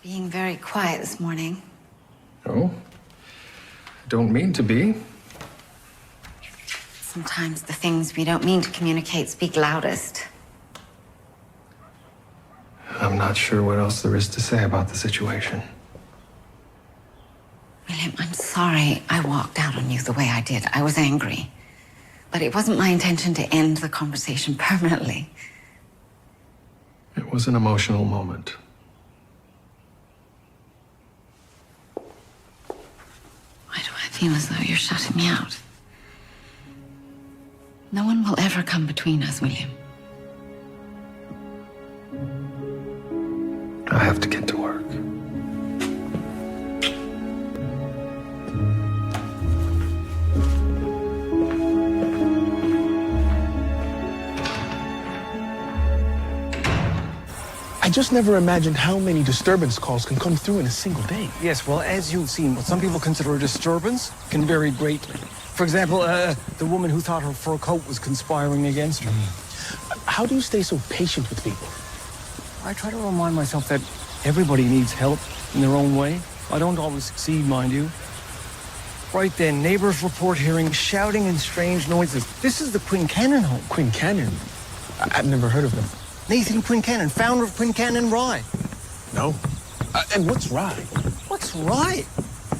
being very quiet this morning. Oh, don't mean to be. Sometimes the things we don't mean to communicate speak loudest. I'm not sure what else there is to say about the situation. William, I'm sorry I walked out on you the way I did. I was angry. But it wasn't my intention to end the conversation permanently. It was an emotional moment. Why do I feel as though you're shutting me out? No one will ever come between us, William. I have to get to work. I just never imagined how many disturbance calls can come through in a single day. Yes, well, as you've seen, what some people consider a disturbance can vary greatly. For example, the woman who thought her fur coat was conspiring against her. How do you stay so patient with people? I try to remind myself that everybody needs help in their own way. I don't always succeed, mind you. Right then, neighbors report hearing shouting and strange noises. This is the Quincannon home. Quincannon? I've never heard of them. Nathan Quincannon, founder of Quincannon Rye. No. And what's rye? What's rye?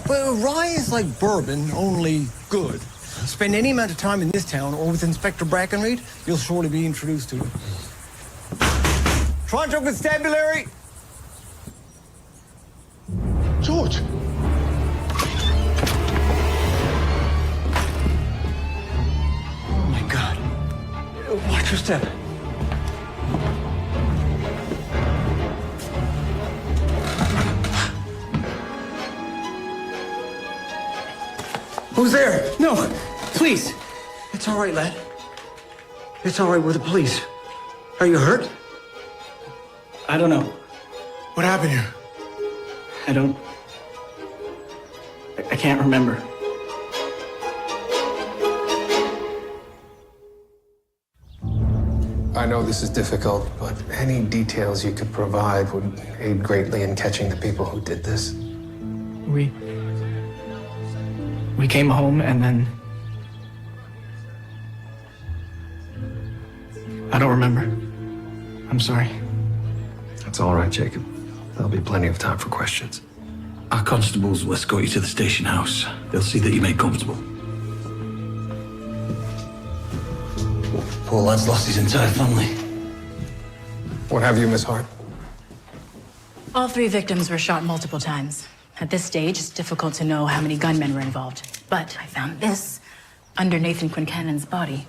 Well, rye is like bourbon, only good. Spend any amount of time in this town or with Inspector Brackenreed, you'll surely be introduced to it. Toronto Constabulary! George! Oh, my God. Watch your step. Who's there? No, please. It's all right, lad. It's all right, we're the police. Are you hurt? I don't know. What happened here? I can't remember. I know this is difficult, but any details you could provide would aid greatly in catching the people who did this. We came home and then... I don't remember. I'm sorry. That's all right, Jacob. There'll be plenty of time for questions. Our constables will escort you to the station house. They'll see that you're made comfortable. Poor lad's lost his entire family. What have you, Miss Hart? All 3 victims were shot multiple times. At this stage, it's difficult to know how many gunmen were involved. But I found this under Nathan Quincannon's body.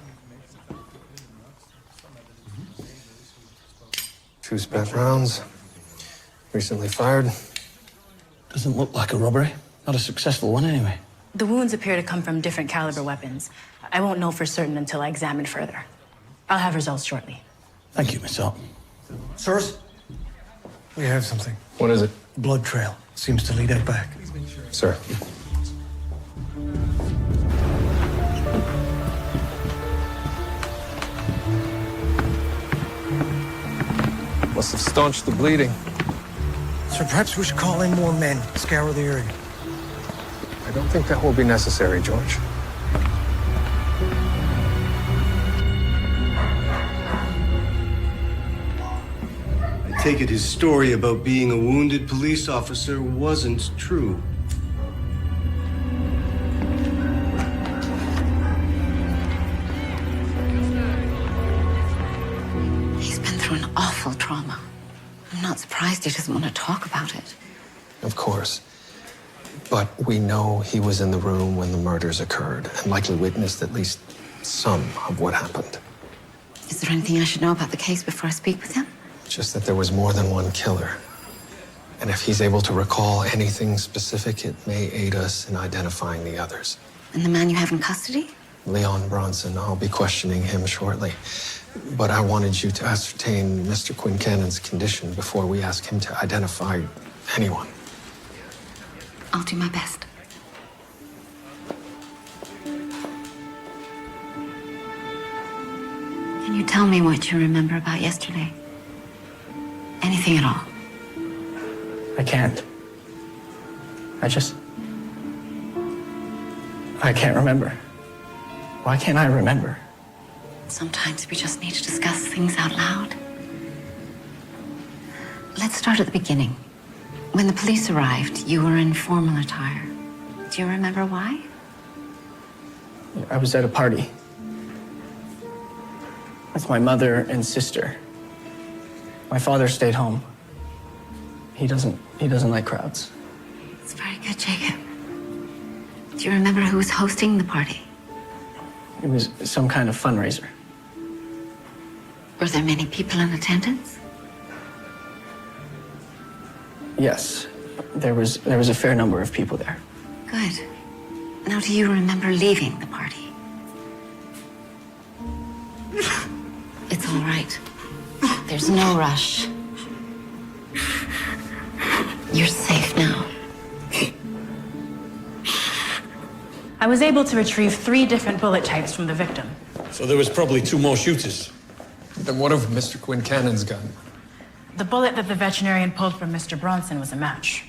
2 spent rounds. Recently fired. Doesn't look like a robbery. Not a successful one, anyway. The wounds appear to come from different caliber weapons. I won't know for certain until I examine further. I'll have results shortly. Thank you, Miss Hart. Sirs, we have something. What is it? Blood trail. Seems to lead out back. Sir. Must have staunched the bleeding. Sir, perhaps we should call in more men, scour the area. I don't think that will be necessary, George. I take it his story about being a wounded police officer wasn't true. He's been through an awful trauma. I'm not surprised he doesn't want to talk about it. Of course. But we know he was in the room when the murders occurred and likely witnessed at least some of what happened. Is there anything I should know about the case before I speak with him? Just that there was more than one killer. And if he's able to recall anything specific, it may aid us in identifying the others. And the man you have in custody? Leon Bronson. I'll be questioning him shortly. But I wanted you to ascertain Mr. Quincannon's condition before we ask him to identify anyone. I'll do my best. Can you tell me what you remember about yesterday? Anything at all? I can't. I can't remember. Why can't I remember? Sometimes we just need to discuss things out loud. Let's start at the beginning. When the police arrived, you were in formal attire. Do you remember why? I was at a party with my mother and sister. My father stayed home. He doesn't like crowds. It's very good, Jacob. Do you remember who was hosting the party? It was some kind of fundraiser. Were there many people in attendance? Yes, there was a fair number of people there. Good. Now, do you remember leaving the party? It's all right. There's no rush. You're safe now. I was able to retrieve 3 different bullet types from the victim. So there was probably 2 more shooters. Then what of Mr. Quincannon's gun? The bullet that the veterinarian pulled from Mr. Bronson was a match.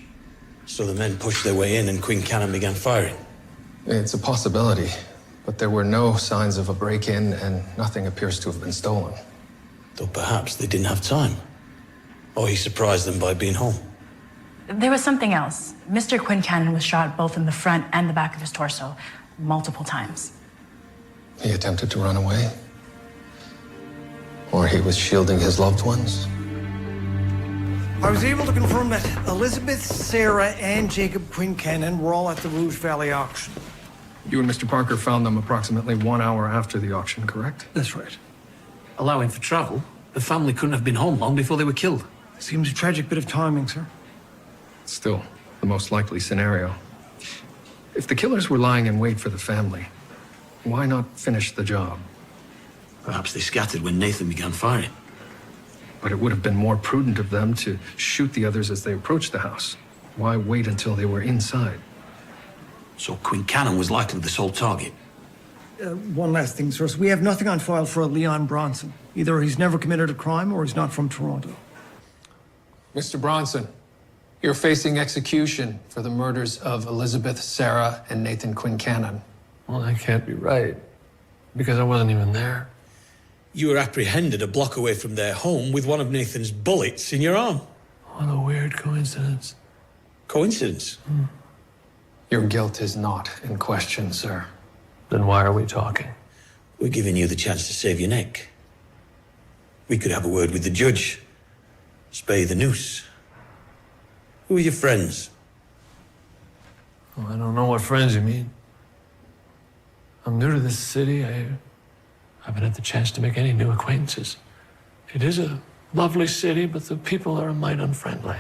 So the men pushed their way in and Quincannon began firing. It's a possibility, but there were no signs of a break-in and nothing appears to have been stolen. Though perhaps they didn't have time. Or he surprised them by being home. There was something else. Mr. Quincannon was shot both in the front and the back of his torso, multiple times. He attempted to run away? Or he was shielding his loved ones? I was able to confirm that Elizabeth, Sarah, and Jacob Quincannon were all at the Rouge Valley auction. You and Mr. Parker found them approximately 1 hour after the auction, correct? That's right. Allowing for travel, the family couldn't have been home long before they were killed. Seems a tragic bit of timing, sir. Still, the most likely scenario. If the killers were lying in wait for the family, why not finish the job? Perhaps they scattered when Nathan began firing. But it would have been more prudent of them to shoot the others as they approached the house. Why wait until they were inside? So Quincannon was likely the sole target. One last thing, sir. We have nothing on file for Leon Bronson. Either he's never committed a crime or he's not from Toronto. Mr. Bronson, you're facing execution for the murders of Elizabeth, Sarah, and Nathan Quincannon. Well, that can't be right, because I wasn't even there. You were apprehended a block away from their home with one of Nathan's bullets in your arm. What a weird coincidence. Coincidence? Your guilt is not in question, sir. Then why are we talking? We're giving you the chance to save your neck. We could have a word with the judge. Spay the noose. Who are your friends? Well, I don't know what friends you mean. I'm new to this city. I haven't had the chance to make any new acquaintances. It is a lovely city, but the people are a mite unfriendly.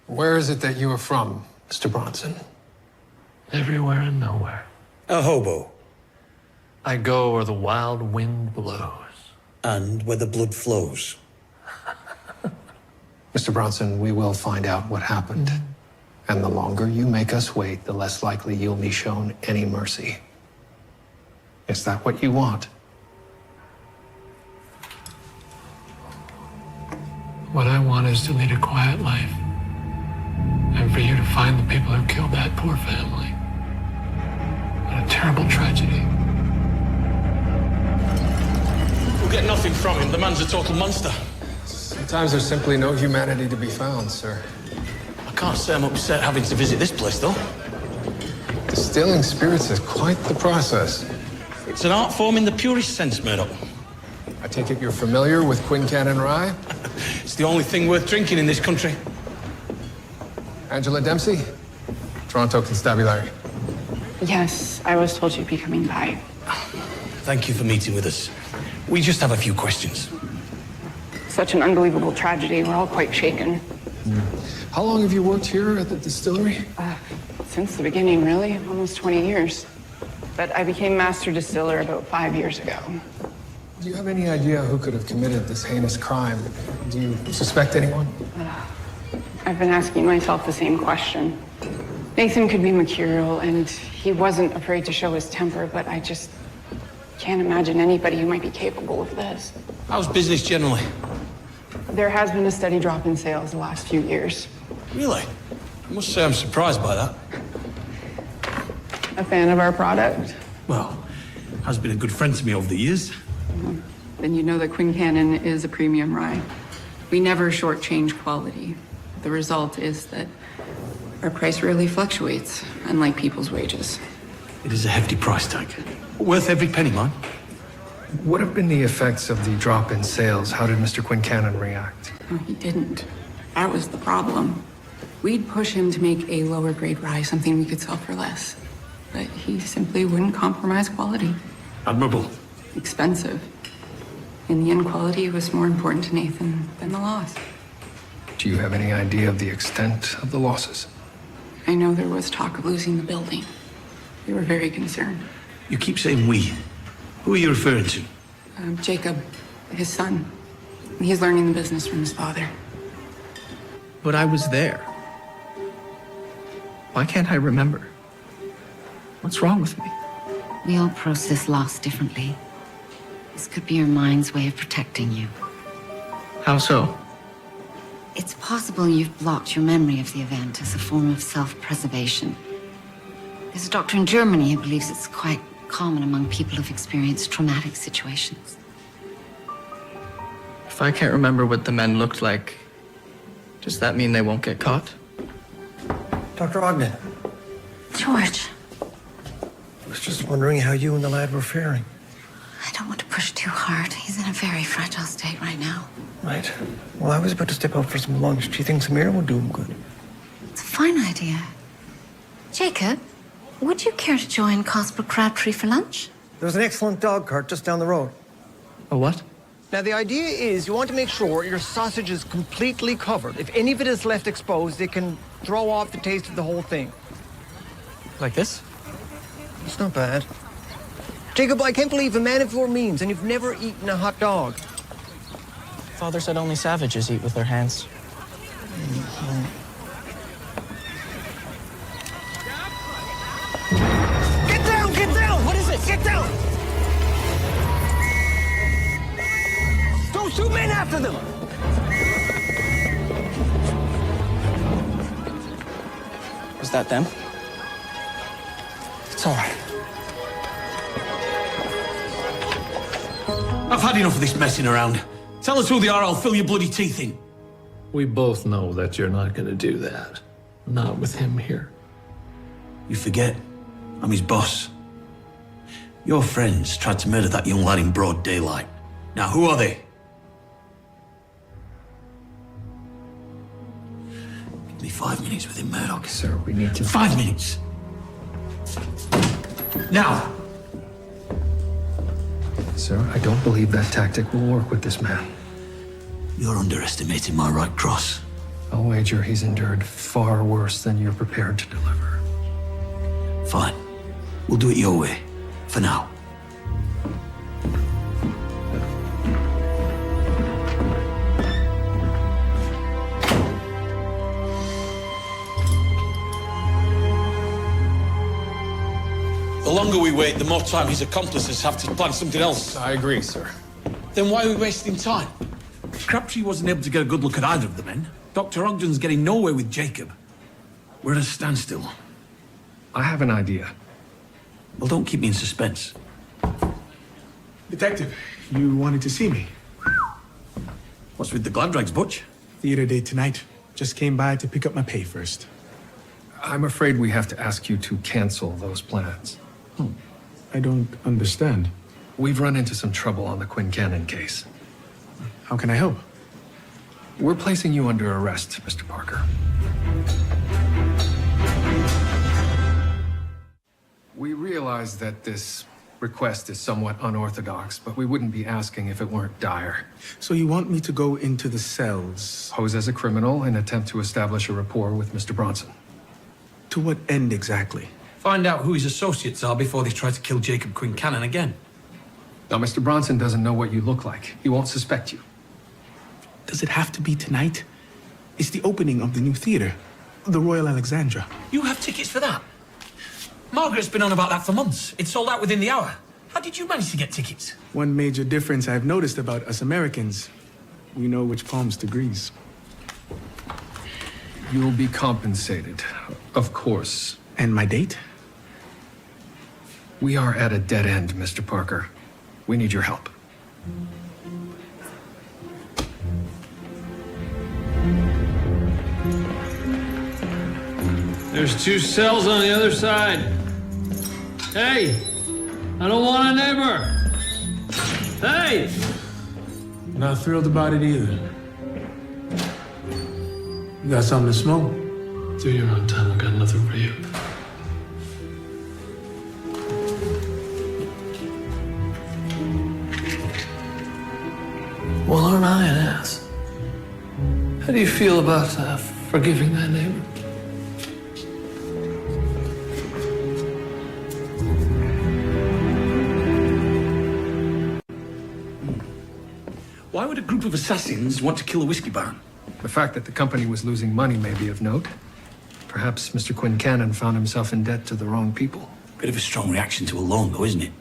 Where is it that you are from, Mr. Bronson? Everywhere and nowhere. A hobo. I go where the wild wind blows. And where the blood flows. Mr. Bronson, we will find out what happened. And the longer you make us wait, the less likely you'll be shown any mercy. Is that what you want? What I want is to lead a quiet life. And for you to find the people who killed that poor family. What a terrible tragedy. We'll get nothing from him. The man's a total monster. Sometimes there's simply no humanity to be found, sir. I can't say I'm upset having to visit this place, though. Distilling spirits is quite the process. It's an art form in the purest sense, Μέρντοχ. I take it you're familiar with Quincannon Rye? It's the only thing worth drinking in this country. Angela Dempsey? Toronto Constabulary. Yes, I was told you'd be coming by. Thank you for meeting with us. We just have a few questions. Such an unbelievable tragedy. We're all quite shaken. How long have you worked here at the distillery? Since the beginning, really. Almost 20 years. But I became master distiller about 5 years ago. Do you have any idea who could have committed this heinous crime? Do you suspect anyone? I've been asking myself the same question. Nathan could be mercurial, and he wasn't afraid to show his temper, but I just can't imagine anybody who might be capable of this. How's business generally? There has been a steady drop in sales the last few years. Really? I must say I'm surprised by that. A fan of our product? Well, has been a good friend to me over the years. Then you know that Quincannon is a premium rye. We never shortchange quality. The result is that our price rarely fluctuates, unlike people's wages. It is a hefty price tag. Worth every penny, man. What have been the effects of the drop in sales? How did Mr. Quincannon react? Oh, he didn't. That was the problem. We'd push him to make a lower grade rye, something we could sell for less. But he simply wouldn't compromise quality. Admirable. Expensive. In the end, quality was more important to Nathan than the loss. Do you have any idea of the extent of the losses? I know there was talk of losing the building. We were very concerned. You keep saying we. Who are you referring to? Jacob, his son. He's learning the business from his father. But I was there. Why can't I remember? What's wrong with me? We all process loss differently. This could be your mind's way of protecting you. How so? It's possible you've blocked your memory of the event as a form of self-preservation. There's a doctor in Germany who believes it's quite common among people who've experienced traumatic situations. If I can't remember what the men looked like, does that mean they won't get caught? Dr. Ogden, George, I was just wondering how you and the lad were faring. I don't want to push too hard. He's in a very fragile state right now. Right. Well, I was about to step out for some lunch. Do you think Samira will do him good? It's a fine idea. Jacob, would you care to join Constable Crabtree for lunch? There's an excellent dog cart just down the road. A what? Now, the idea is you want to make sure your sausage is completely covered. If any of it is left exposed, it can throw off the taste of the whole thing. Like this? It's not bad. Jacob, I can't believe a man of your means and you've never eaten a hot dog. Father said only savages eat with their hands. Get down! Get down! What is it? Get down! Don't shoot men after them! Was that them? It's all right. I've had enough of this messing around. Tell us who they are, I'll fill your bloody teeth in. We both know that you're not going to do that. Not with him here. You forget, I'm his boss. Your friends tried to murder that young lad in broad daylight. Now, who are they? Give me 5 minutes with him, Murdoch. Sir, we need to... 5 minutes. Now. Sir, I don't believe that tactic will work with this man. You're underestimating my right cross. I'll wager he's endured far worse than you're prepared to deliver. Fine. We'll do it your way. For now. The longer we wait, the more time his accomplices have to plan something else. I agree, sir. Then why are we wasting time? Crabtree wasn't able to get a good look at either of the men. Dr. Ogden's getting nowhere with Jacob. We're at a standstill. I have an idea. Well, don't keep me in suspense. Detective, you wanted to see me. What's with the glad rags, Butch? Theater day tonight. Just came by to pick up my pay first. I'm afraid we have to ask you to cancel those plans. I don't understand. We've run into some trouble on the Quincannon case. How can I help? We're placing you under arrest, Mr. Parker. We realize that this request is somewhat unorthodox, but we wouldn't be asking if it weren't dire. So you want me to go into the cells? Pose as a criminal and attempt to establish a rapport with Mr. Bronson. To what end exactly? Find out who his associates are before they try to kill Jacob Quincannon again. Now, Mr. Bronson doesn't know what you look like. He won't suspect you. Does it have to be tonight? It's the opening of the new theater, the Royal Alexandra. You have tickets for that? Margaret's been on about that for months. It sold out within the hour. How did you manage to get tickets? One major difference I've noticed about us Americans, we know which palms to grease. You'll be compensated, of course. And my date? We are at a dead end, Mr. Parker. We need your help. There's 2 cells on the other side. Hey, I don't want a neighbor. Hey! Not thrilled about it either. You got something to smoke? Do your own time, I got nothing for you. Well, aren't I an ass? How do you feel about forgiving that neighbor? Why would a group of assassins want to kill a whiskey baron? The fact that the company was losing money may be of note. Perhaps Mr. Quincannon found himself in debt to the wrong people. Bit of a strong reaction to a loan, though, isn't it?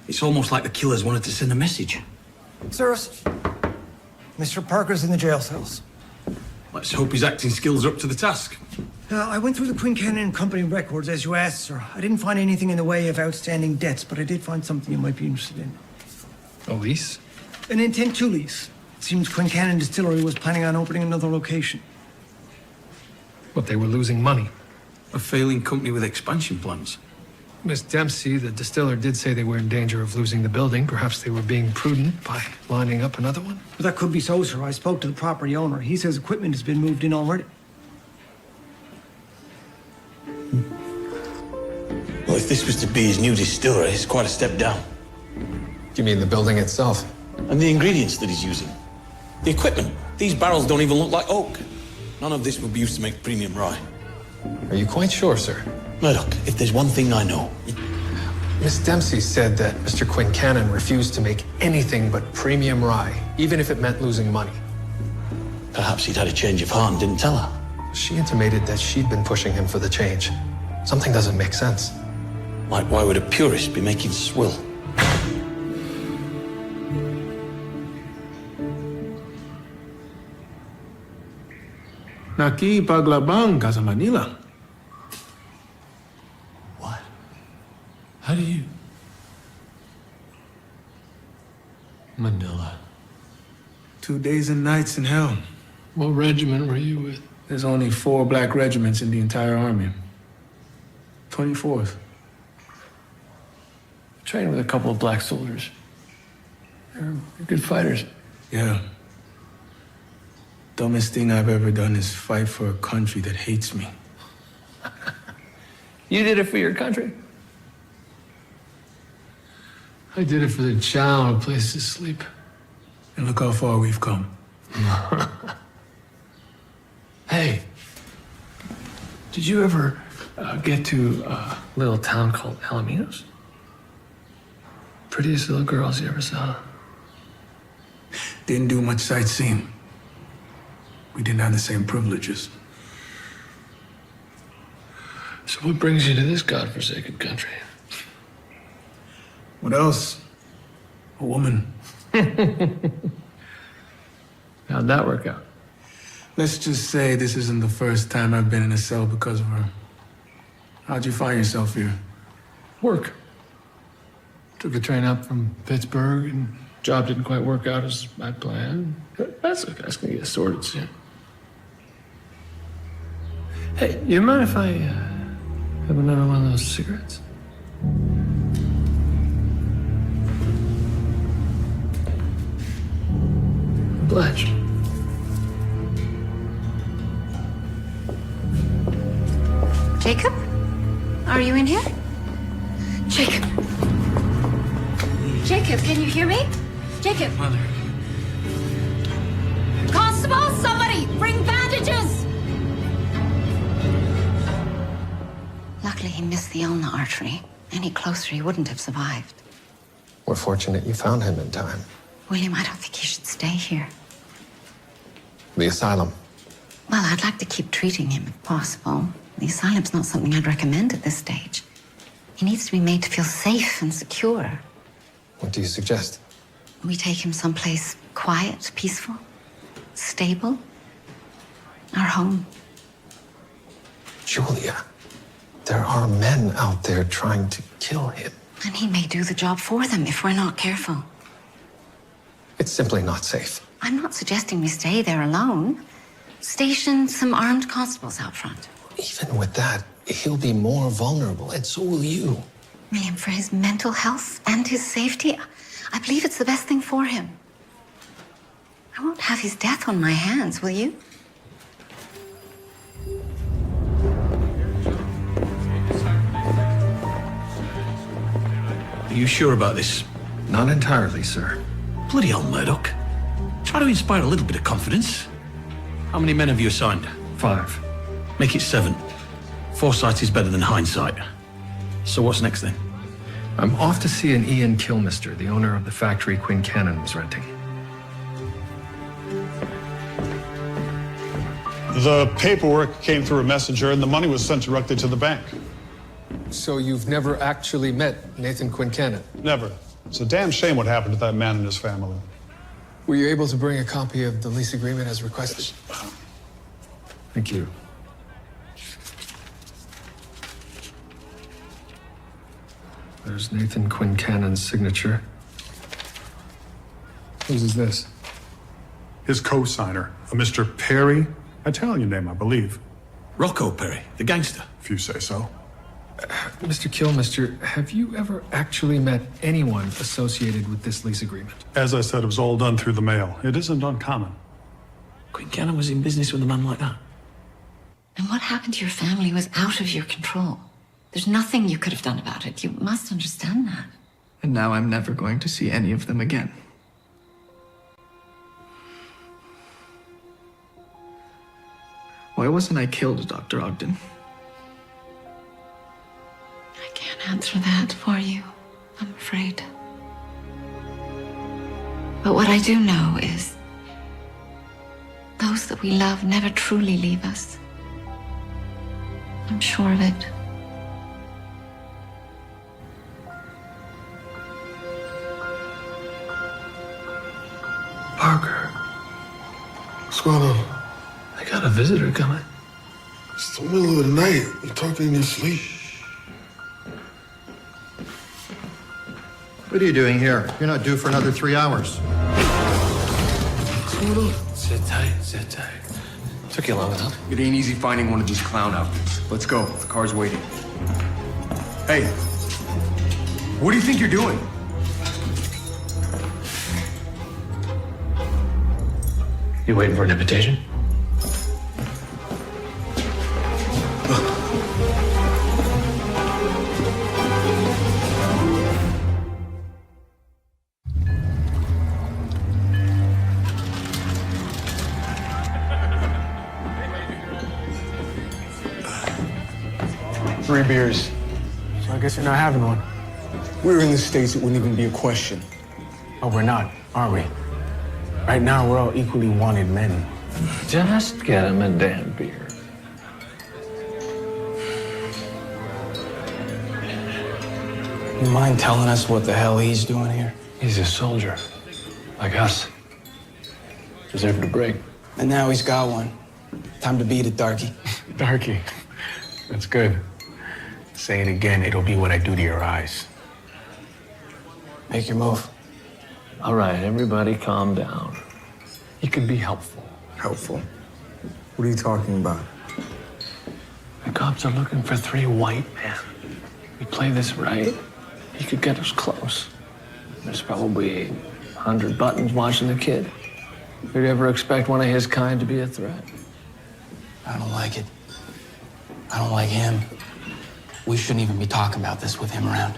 It's almost like the killers wanted to send a message. Sirs, Mr. Parker's in the jail cells. Let's hope his acting skills are up to the task. I went through the Quincannon Company records as you asked, sir. I didn't find anything in the way of outstanding debts, but I did find something you might be interested in. A lease? An intent to lease. It seems Quincannon Distillery was planning on opening another location. But they were losing money. A failing company with expansion plans. Miss Dempsey, the distiller, did say they were in danger of losing the building. Perhaps they were being prudent by lining up another one? Well, that could be so, sir. I spoke to the property owner. He says equipment has been moved in already. Well, if this was to be his new distillery, it's quite a step down. You mean the building itself? And the ingredients that he's using. The equipment. These barrels don't even look like oak. None of this would be used to make premium rye. Are you quite sure, sir? Murdoch, if there's one thing I know... Miss Dempsey said that Mr. Quincannon refused to make anything but premium rye, even if it meant losing money. Perhaps he'd had a change of heart and didn't tell her. She intimated that she'd been pushing him for the change. Something doesn't make sense. Like, why would a purist be making swill? Naki paglabang ka sa Manila. What? How do you... Manila. 2 days and nights in hell. What regiment were you with? There's only 4 black regiments in the entire army. 24th. Trained with a couple of black soldiers. They're good fighters. Yeah. Dumbest thing I've ever done is fight for a country that hates me. You did it for your country? I did it for the chow and a place to sleep. And look how far we've come. Hey, did you ever get to a little town called Alaminos? Prettiest little girls you ever saw. Didn't do much sightseeing. We didn't have the same privileges. So what brings you to this godforsaken country? What else? A woman. How'd that work out? Let's just say this isn't the first time I've been in a cell because of her. How'd you find yourself here? Work. Took a train up from Pittsburgh and job didn't quite work out as I planned. That's gonna get sorted soon. Hey, you mind if I have another one of those cigarettes? Obliged. Jacob? Are you in here? Jacob? Jacob, can you hear me? Jacob? Mother. Constable, somebody! Bring bandages! Luckily, he missed the ulnar artery. Any closer, he wouldn't have survived. We're fortunate you found him in time. William, I don't think he should stay here. The asylum. Well, I'd like to keep treating him if possible. The asylum's not something I'd recommend at this stage. He needs to be made to feel safe and secure. What do you suggest? We take him someplace quiet, peaceful, stable. Our home. Julia, there are men out there trying to kill him. And he may do the job for them if we're not careful. It's simply not safe. I'm not suggesting we stay there alone. Station some armed constables out front. Even with that, he'll be more vulnerable, and so will you. William, for his mental health and his safety, I believe it's the best thing for him. I won't have his death on my hands, will you? Are you sure about this? Not entirely, sir. Bloody hell, Murdoch. Try to inspire a little bit of confidence. How many men have you assigned? 5. Make it 7. Foresight is better than hindsight. So what's next then? I'm off to see an Ian Kilmister, the owner of the factory Quincannon was renting. The paperwork came through a messenger and the money was sent directly to the bank. So you've never actually met Nathan Quincannon? Never. It's a damn shame what happened to that man and his family. Were you able to bring a copy of the lease agreement as requested? Thank you. There's Nathan Quincannon's signature. Whose is this? His co-signer, a Mr. Perry. Italian name, I believe. Rocco Perry, the gangster. If you say so. Mr. Kilmister, have you ever actually met anyone associated with this lease agreement? As I said, it was all done through the mail. It isn't uncommon. Quincannon was in business with a man like that. And what happened to your family was out of your control. There's nothing you could have done about it. You must understand that. And now I'm never going to see any of them again. Why wasn't I killed, Dr. Ogden? I can't answer that for you, I'm afraid. But what I do know is those that we love never truly leave us. I'm sure of it. Parker, what's going on? I got a visitor coming. It's the middle of the night. You're talking in your sleep. What are you doing here? You're not due for another 3 hours. What's going on? Sit tight, sit tight. Took you long enough. It ain't easy finding one of these clown outfits. Let's go. The car's waiting. Hey, what do you think you're doing? You waiting for an invitation? Three beers. So I guess you're not having one. We're in the States, it wouldn't even be a question. Oh, we're not, are we? Right now, we're all equally wanted men. Just get him a damn beer. You mind telling us what the hell he's doing here? He's a soldier, like us. Deserved a break. And now he's got one. Time to beat it, darky. Darky. That's good. Say it again, it'll be what I do to your eyes. Make your move. All right, everybody calm down. He could be helpful. Helpful? What are you talking about? The cops are looking for 3 white men. We play this right, he could get us close. There's probably 100 buttons watching the kid. Who'd ever expect one of his kind to be a threat? I don't like it. I don't like him. We shouldn't even be talking about this with him around.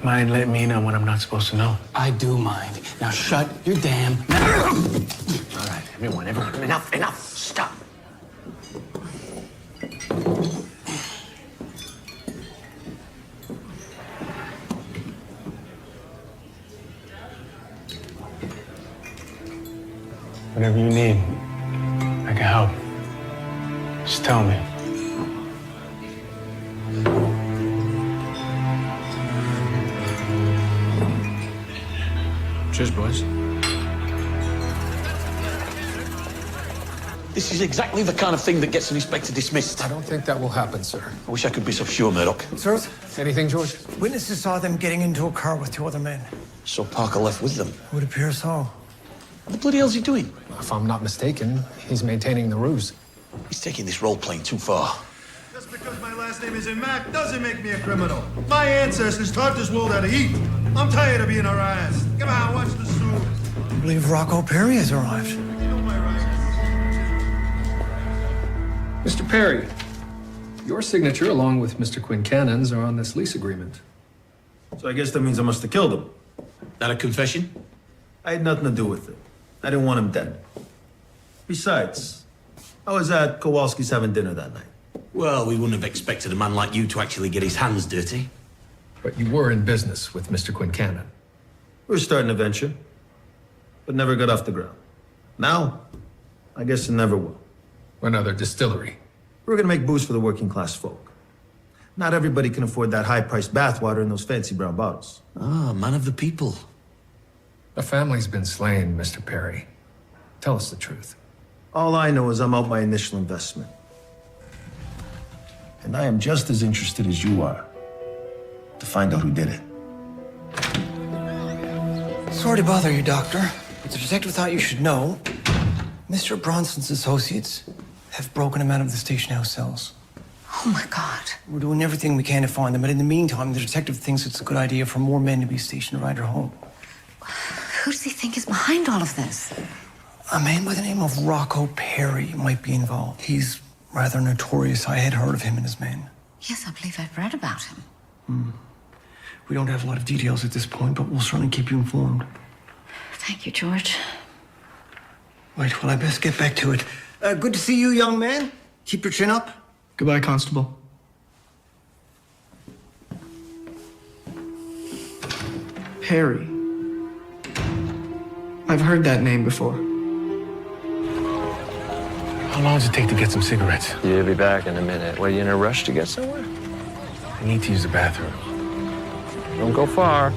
Mind letting me know when I'm not supposed to know? I do mind. Now shut your damn mouth. All right, everyone, enough, stop. Whatever you need, I can help. Just tell me. Cheers, boys. This is exactly the kind of thing that gets an inspector dismissed. I don't think that will happen, sir. I wish I could be so sure, Murdoch. Sirs? Anything, George? Witnesses saw them getting into a car with 2 other men. So Parker left with them. It would appear so. What the bloody hell's he doing? If I'm not mistaken, he's maintaining the ruse. He's taking this role-playing too far. Just because my last name isn't Mac doesn't make me a criminal. My ancestors taught this world how to eat. I'm tired of being harassed. Come on, watch the soup. I believe Rocco Perry has arrived. Mr. Perry, your signature, along with Mr. Quincannon's, are on this lease agreement. So I guess that means I must have killed him. That a confession? I had nothing to do with it. I didn't want him dead. Besides, I was at Kowalski's having dinner that night. Well, we wouldn't have expected a man like you to actually get his hands dirty. But you were in business with Mr. Quincannon. We were starting a venture, but never got off the ground. Now, I guess it never will. Another distillery. We're gonna make booze for the working class folk. Not everybody can afford that high-priced bathwater in those fancy brown bottles. Ah, man of the people. A family's been slain, Mr. Perry. Tell us the truth. All I know is I'm out my initial investment. And I am just as interested as you are to find out who did it. Sorry to bother you, Doctor, but the detective thought you should know Mr. Bronson's associates have broken him out of the station house cells. Oh, my God. We're doing everything we can to find them, but in the meantime, the detective thinks it's a good idea for more men to be stationed around her home. Who does he think is behind all of this? A man by the name of Rocco Perry might be involved. He's rather notorious. I had heard of him and his men. Yes, I believe I've read about him. We don't have a lot of details at this point, but we'll certainly keep you informed. Thank you, George. Right, well, I best get back to it. Good to see you, young man. Keep your chin up. Goodbye, Constable. Perry. I've heard that name before. How long does it take to get some cigarettes? You'll be back in a minute. What, are you in a rush to get somewhere? I need to use the bathroom. Don't go far.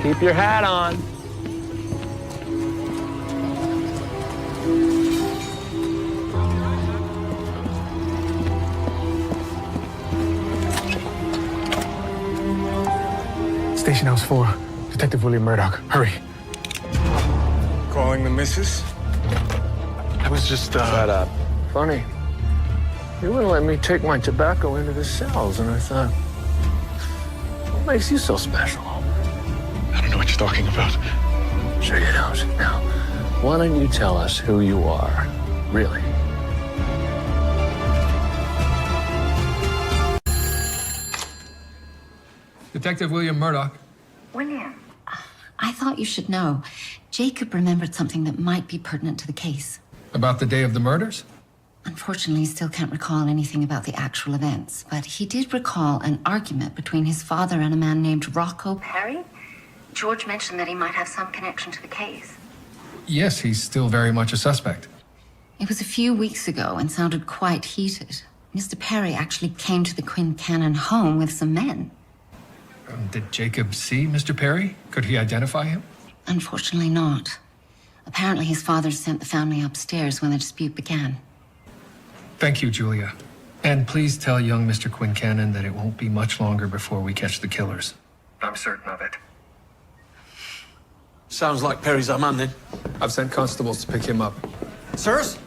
Keep your hat on. Station House 4. Detective William Murdoch. Hurry. Calling the missus? I was just, Shut up. Funny. You wouldn't let me take my tobacco into the cells, and I thought, what makes you so special? I don't know what you're talking about. Sure you don't. Now, why don't you tell us who you are, really? Detective William Murdoch. William. I thought you should know. Jacob remembered something that might be pertinent to the case. About the day of the murders? Unfortunately, he still can't recall anything about the actual events, but he did recall an argument between his father and a man named Rocco Perry. George mentioned that he might have some connection to the case. Yes, he's still very much a suspect. It was a few weeks ago and sounded quite heated. Mr. Perry actually came to the Quincannon home with some men. Did Jacob see Mr. Perry? Could he identify him? Unfortunately not. Apparently his father sent the family upstairs when the dispute began. Thank you, Julia. And please tell young Mr. Quincannon that it won't be much longer before we catch the killers. I'm certain of it. Sounds like Perry's our man, then. I've sent constables to pick him up. Sirs,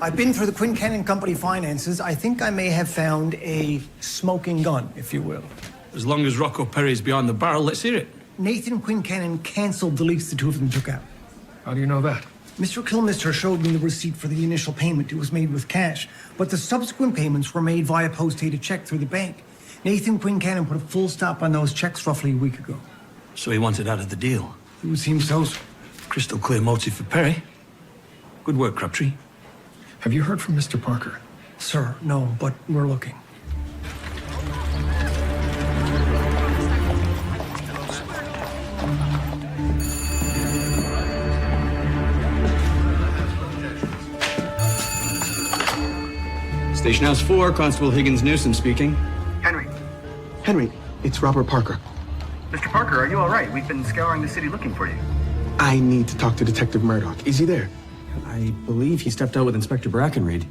I've been through the Quincannon Company finances. I think I may have found a smoking gun, if you will. As long as Rocco Perry's behind the barrel, let's hear it. Nathan Quincannon canceled the lease the two of them took out. How do you know that? Mr. Kilmister showed me the receipt for the initial payment. It was made with cash, but the subsequent payments were made via post-dated check through the bank. Nathan Quincannon put a full stop on those checks roughly a week ago. So he wanted out of the deal. It would seem so. Crystal clear motive for Perry. Good work, Crabtree. Have you heard from Mr. Parker? Sir, no, but we're looking. Station House 4, Constable Higgins Newsom speaking. Henry, it's Robert Parker. Mr. Parker, are you all right? We've been scouring the city looking for you. I need to talk to Detective Murdoch. Is he there? I believe he stepped out with Inspector Brackenreed.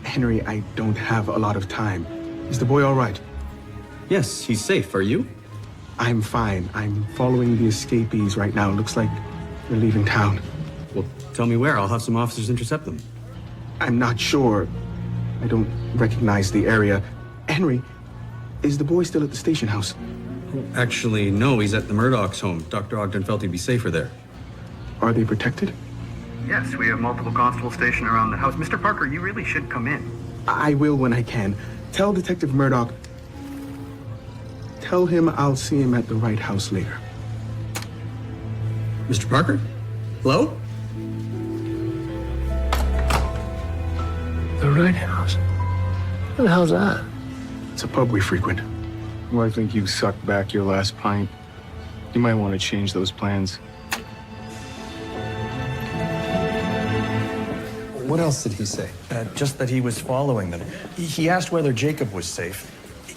Henry, I don't have a lot of time. Is the boy all right? Yes, he's safe. Are you? I'm fine. I'm following the escapees right now. Looks like they're leaving town. Well, tell me where. I'll have some officers intercept them. I'm not sure. I don't recognize the area. Henry, is the boy still at the station house? Actually, no. He's at the Murdoch's home. Dr. Ogden felt he'd be safer there. Are they protected? Yes, we have multiple constables stationed around the house. Mr. Parker, you really should come in. I will when I can. Tell Detective Murdoch. Tell him I'll see him at the right house later. Mr. Parker? Hello? The right house? What the hell's that? It's a pub we frequent. Well, I think you sucked back your last pint. You might want to change those plans. What else did he say? Just that he was following them. He asked whether Jacob was safe.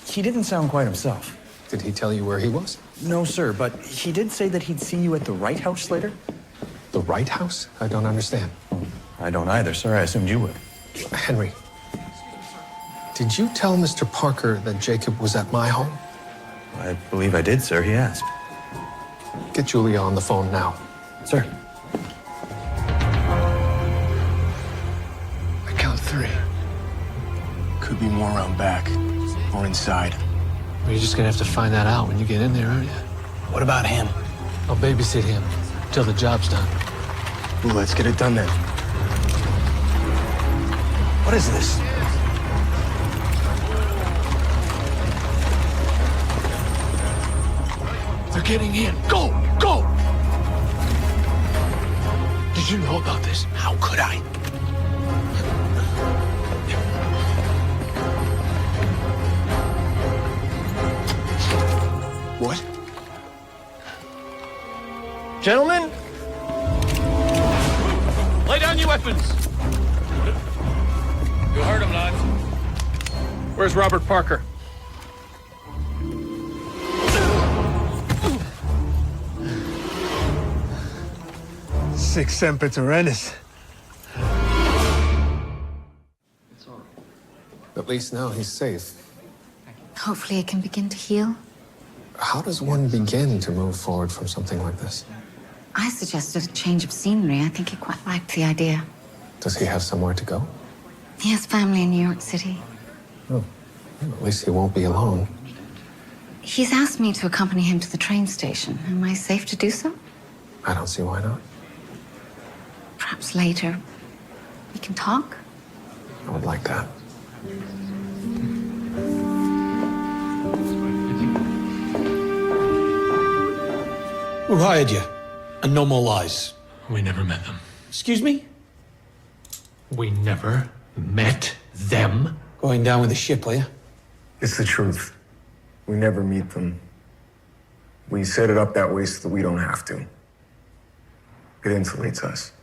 He didn't sound quite himself. Did he tell you where he was? No, sir, but he did say that he'd see you at the right house later. The right house? I don't understand. I don't either, sir. I assumed you would. Henry, did you tell Mr. Parker that Jacob was at my home? I believe I did, sir. He asked. Get Julia on the phone now. Sir. I count 3. Could be more around back or inside. Well, you're just gonna have to find that out when you get in there, aren't you? What about him? I'll babysit him till the job's done. Well, let's get it done then. What is this? They're getting in. Go! Go! Did you know about this? How could I? What? Gentlemen? Lay down your weapons! You heard him, lads. Where's Robert Parker? Sic semper tyrannis. At least now he's safe. Hopefully it can begin to heal. How does one begin to move forward from something like this? I suggested a change of scenery. I think he quite liked the idea. Does he have somewhere to go? He has family in New York City. Oh, well, at least he won't be alone. He's asked me to accompany him to the train station. Am I safe to do so? I don't see why not. Perhaps later we can talk? I would like that. Who hired you? And no more lies. We never met them. Excuse me? We never met them. Going down with the ship, are you? It's the truth. We never meet them. We set it up that way so that we don't have to. It insulates us.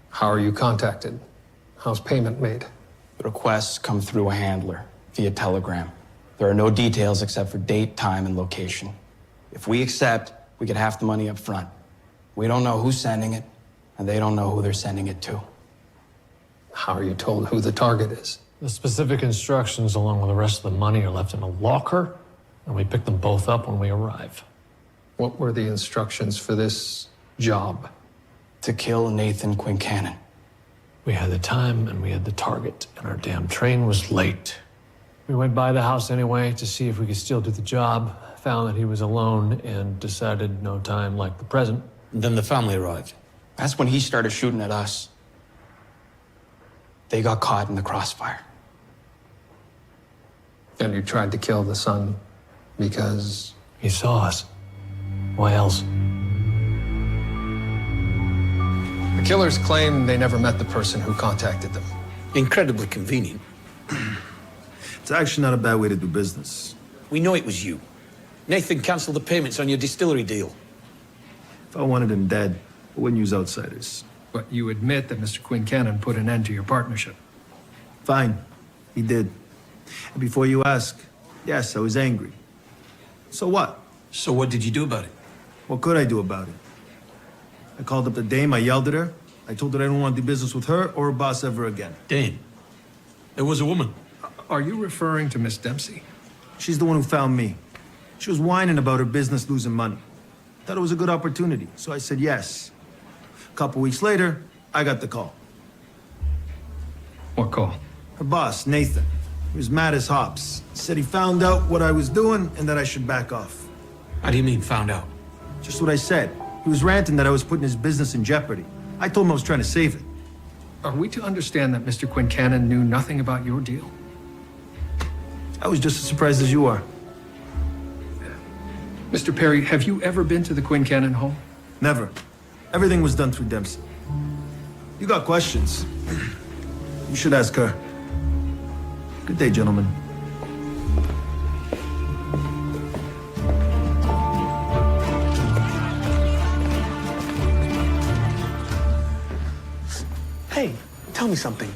How are you contacted? How's payment made? The requests come through a handler via telegram. There are no details except for date, time, and location. If we accept, we get half the money up front. We don't know who's sending it, and they don't know who they're sending it to. How are you told who the target is? The specific instructions, along with the rest of the money, are left in a locker, and we pick them both up when we arrive. What were the instructions for this job? To kill Nathan Quincannon. We had the time and we had the target, and our damn train was late. We went by the house anyway to see if we could still do the job, found that he was alone, and decided no time like the present. And then the family arrived. That's when he started shooting at us. They got caught in the crossfire. And you tried to kill the son because... He saw us. Why else? The killers claim they never met the person who contacted them. Incredibly convenient. It's actually not a bad way to do business. We know it was you. Nathan canceled the payments on your distillery deal. If I wanted him dead, I wouldn't use outsiders. But you admit that Mr. Quincannon put an end to your partnership. Fine, he did. And before you ask, yes, I was angry. So what? So what did you do about it? What could I do about it? I called up the dame, I yelled at her. I told her I don't want to do business with her or her boss ever again. Dane, there was a woman. Are you referring to Miss Dempsey? She's the one who found me. She was whining about her business losing money. Thought it was a good opportunity, so I said yes. A couple weeks later, I got the call. What call? Her boss, Nathan. He was mad as hops. Said he found out what I was doing and that I should back off. How do you mean, found out? Just what I said. He was ranting that I was putting his business in jeopardy. I told him I was trying to save it. Are we to understand that Mr. Quincannon knew nothing about your deal? I was just as surprised as you are. Mr. Perry, have you ever been to the Quincannon home? Never. Everything was done through Dempsey. You got questions? You should ask her. Good day, gentlemen. Hey, tell me something.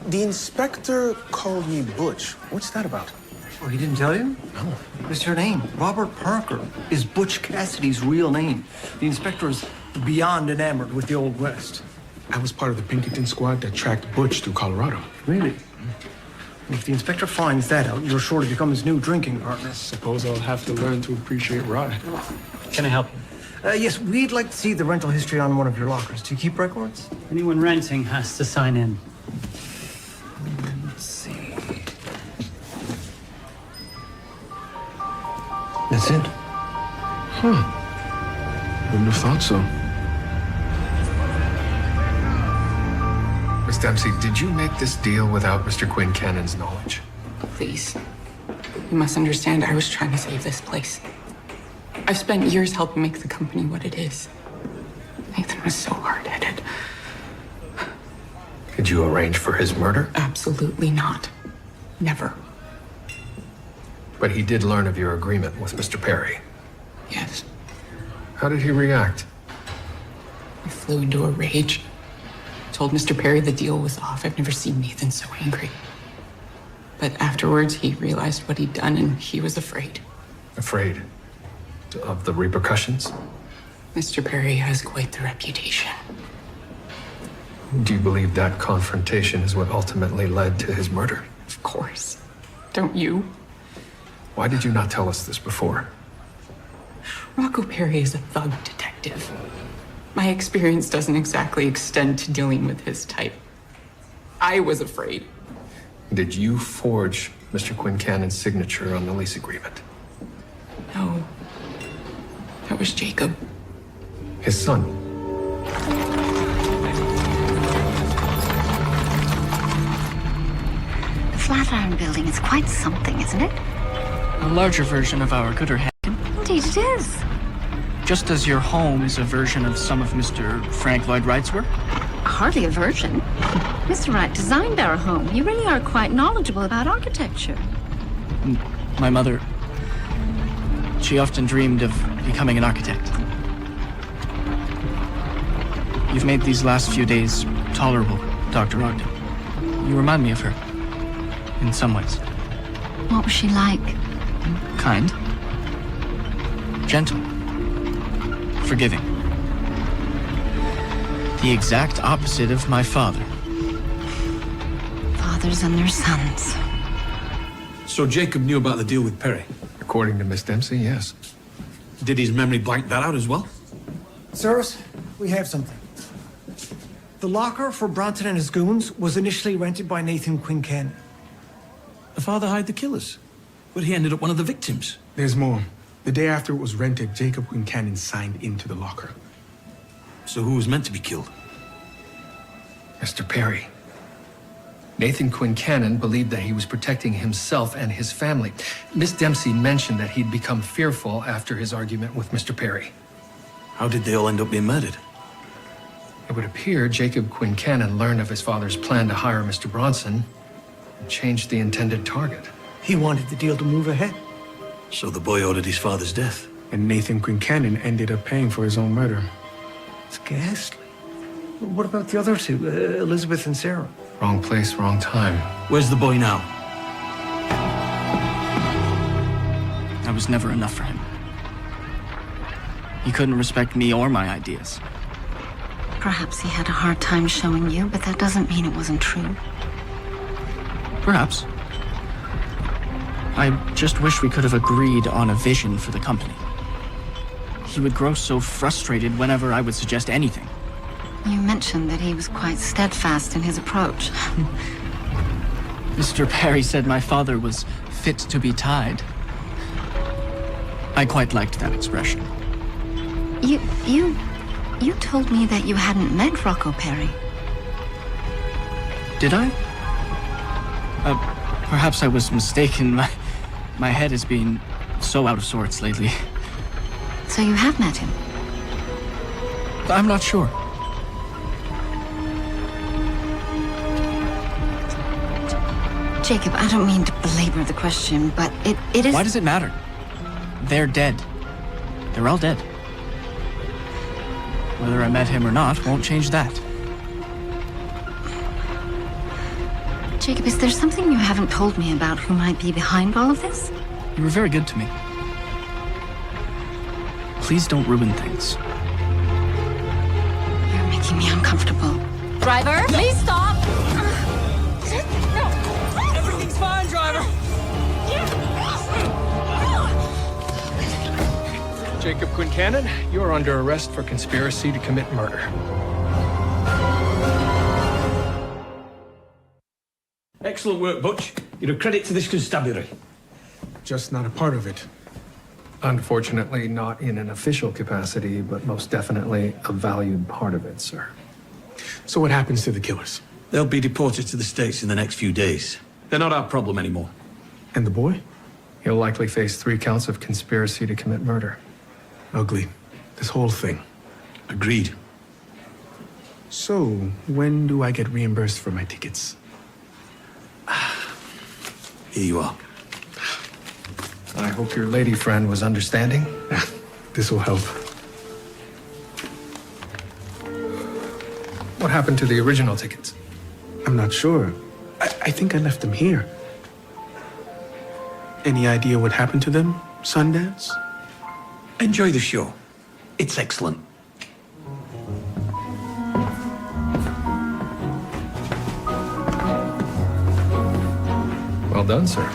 The inspector called me Butch. What's that about? Oh, he didn't tell you? No. It's her name. Robert Parker is Butch Cassidy's real name. The inspector is beyond enamored with the Old West. I was part of the Pinkerton squad that tracked Butch through Colorado. Really? If the inspector finds that out, you're sure to become his new drinking partner. Suppose I'll have to learn to appreciate rye. Can I help you? Yes, we'd like to see the rental history on one of your lockers. Do you keep records? Anyone renting has to sign in. Let's see. That's it? Huh. Wouldn't have thought so. Miss Dempsey, did you make this deal without Mr. Quincannon's knowledge? Please. You must understand I was trying to save this place. I've spent years helping make the company what it is. Nathan was so hard-headed. Did you arrange for his murder? Absolutely not. Never. But he did learn of your agreement with Mr. Perry. Yes. How did he react? I flew into a rage. Told Mr. Perry the deal was off. I've never seen Nathan so angry. But afterwards, he realized what he'd done and he was afraid. Afraid of the repercussions? Mr. Perry has quite the reputation. Do you believe that confrontation is what ultimately led to his murder? Of course. Don't you? Why did you not tell us this before? Rocco Perry is a thug detective. My experience doesn't exactly extend to dealing with his type. I was afraid. Did you forge Mr. Quincannon's signature on the lease agreement? No. That was Jacob. His son? The Flatiron Building is quite something, isn't it? A larger version of our Gooderhagen. Indeed it is. Just as your home is a version of some of Mr. Frank Lloyd Wright's work? Hardly a version. Mr. Wright designed our home. You really are quite knowledgeable about architecture. My mother, she often dreamed of becoming an architect. You've made these last few days tolerable, Dr. Ogden. You remind me of her, in some ways. What was she like? Kind. Gentle. Forgiving. The exact opposite of my father. Fathers and their sons. So Jacob knew about the deal with Perry? According to Miss Dempsey, yes. Did his memory blank that out as well? Sirs, we have something. The locker for Bronson and his goons was initially rented by Nathan Quincannon. The father hired the killers, but he ended up one of the victims. There's more. The day after it was rented, Jacob Quincannon signed into the locker. So who was meant to be killed? Mr. Perry. Nathan Quincannon believed that he was protecting himself and his family. Miss Dempsey mentioned that he'd become fearful after his argument with Mr. Perry. How did they all end up being murdered? It would appear Jacob Quincannon learned of his father's plan to hire Mr. Bronson and changed the intended target. He wanted the deal to move ahead. So the boy ordered his father's death. And Nathan Quincannon ended up paying for his own murder. It's ghastly. What about the other two, Elizabeth and Sarah? Wrong place, wrong time. Where's the boy now? I was never enough for him. He couldn't respect me or my ideas. Perhaps he had a hard time showing you, but that doesn't mean it wasn't true. Perhaps. I just wish we could have agreed on a vision for the company. He would grow so frustrated whenever I would suggest anything. You mentioned that he was quite steadfast in his approach. Mr. Perry said my father was fit to be tied. I quite liked that expression. You told me that you hadn't met Rocco Perry. Did I? Perhaps I was mistaken. My head has been so out of sorts lately. So you have met him? I'm not sure. Jacob, I don't mean to belabor the question, but it is... Why does it matter? They're dead. They're all dead. Whether I met him or not won't change that. Jacob, is there something you haven't told me about who might be behind all of this? You were very good to me. Please don't ruin things. You're making me uncomfortable. Driver, please stop! Everything's fine, driver! Jacob Quincannon, you're under arrest for conspiracy to commit murder. Excellent work, Butch. You're a credit to this constabulary. Just not a part of it. Unfortunately, not in an official capacity, but most definitely a valued part of it, sir. So what happens to the killers? They'll be deported to the States in the next few days. They're not our problem anymore. And the boy? He'll likely face 3 counts of conspiracy to commit murder. Ugly. This whole thing. Agreed. So, when do I get reimbursed for my tickets? Here you are. I hope your lady friend was understanding. This will help. What happened to the original tickets? I'm not sure. I think I left them here. Any idea what happened to them, Sundance? Enjoy the show. It's excellent. Well done, sir.